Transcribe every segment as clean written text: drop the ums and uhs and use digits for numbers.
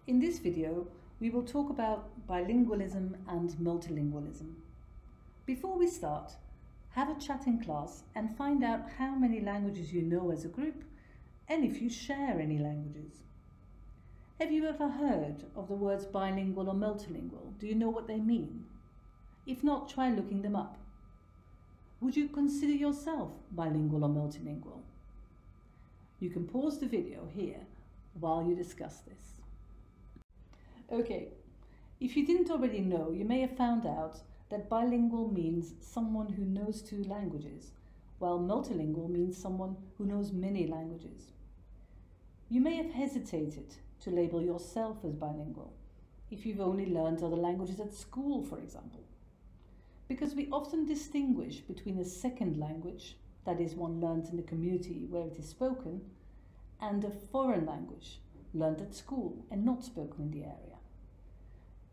In this video, we will talk about bilingualism and multilingualism. Before we start, have a chat in class and find out how many languages you know as a group and if you share any languages. Have you ever heard of the words bilingual or multilingual? Do you know what they mean? If not, try looking them up. Would you consider yourself bilingual or multilingual? You can pause the video here while you discuss this. Okay, if you didn't already know, you may have found out that bilingual means someone who knows two languages, while multilingual means someone who knows many languages. You may have hesitated to label yourself as bilingual if you've only learned other languages at school, for example, because we often distinguish between a second language, that is one learned in the community where it is spoken, and a foreign language learned at school and not spoken in the area.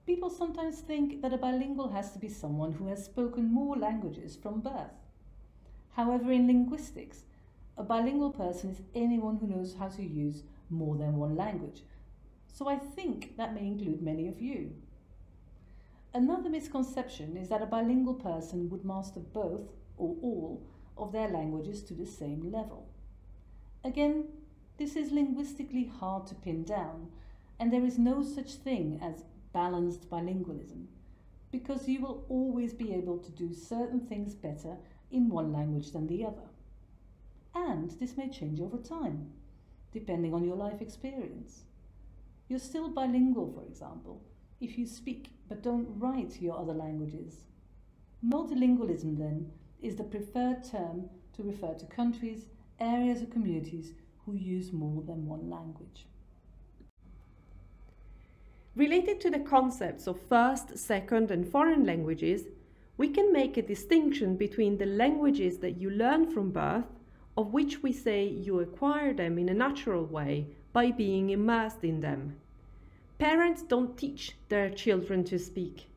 People sometimes think that a bilingual has to be someone who has spoken more languages from birth. However, in linguistics, a bilingual person is anyone who knows how to use more than one language. So I think that may include many of you. Another misconception is that a bilingual person would master both or all of their languages to the same level. Again, this is linguistically hard to pin down, and there is no such thing as balanced bilingualism, because you will always be able to do certain things better in one language than the other. And this may change over time, depending on your life experience. You're still bilingual, for example, if you speak but don't write your other languages. Multilingualism, then, is the preferred term to refer to countries, areas or communities who use more than one language. Related to the concepts of first, second and foreign languages, we can make a distinction between the languages that you learn from birth, of which we say you acquire them in a natural way by being immersed in them. Parents don't teach their children to speak.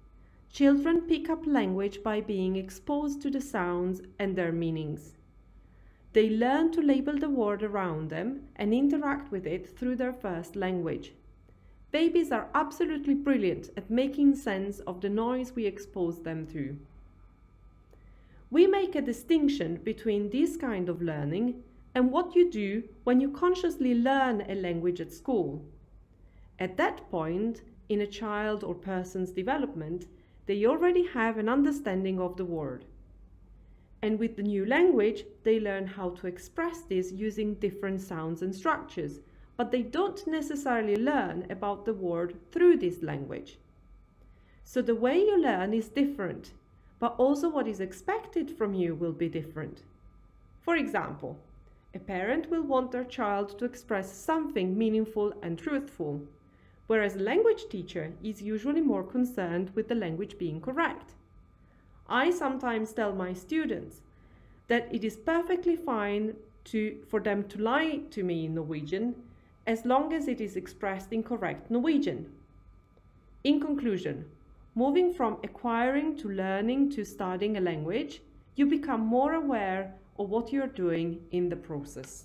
Children pick up language by being exposed to the sounds and their meanings. They learn to label the world around them and interact with it through their first language. Babies are absolutely brilliant at making sense of the noise we expose them to. We make a distinction between this kind of learning and what you do when you consciously learn a language at school. At that point, in a child or person's development, they already have an understanding of the world. And with the new language, they learn how to express this using different sounds and structures, but they don't necessarily learn about the world through this language. So the way you learn is different, but also what is expected from you will be different. For example, a parent will want their child to express something meaningful and truthful, whereas a language teacher is usually more concerned with the language being correct. I sometimes tell my students that it is perfectly fine for them to lie to me in Norwegian as long as it is expressed in correct Norwegian. In conclusion, moving from acquiring to learning to studying a language, you become more aware of what you're doing in the process.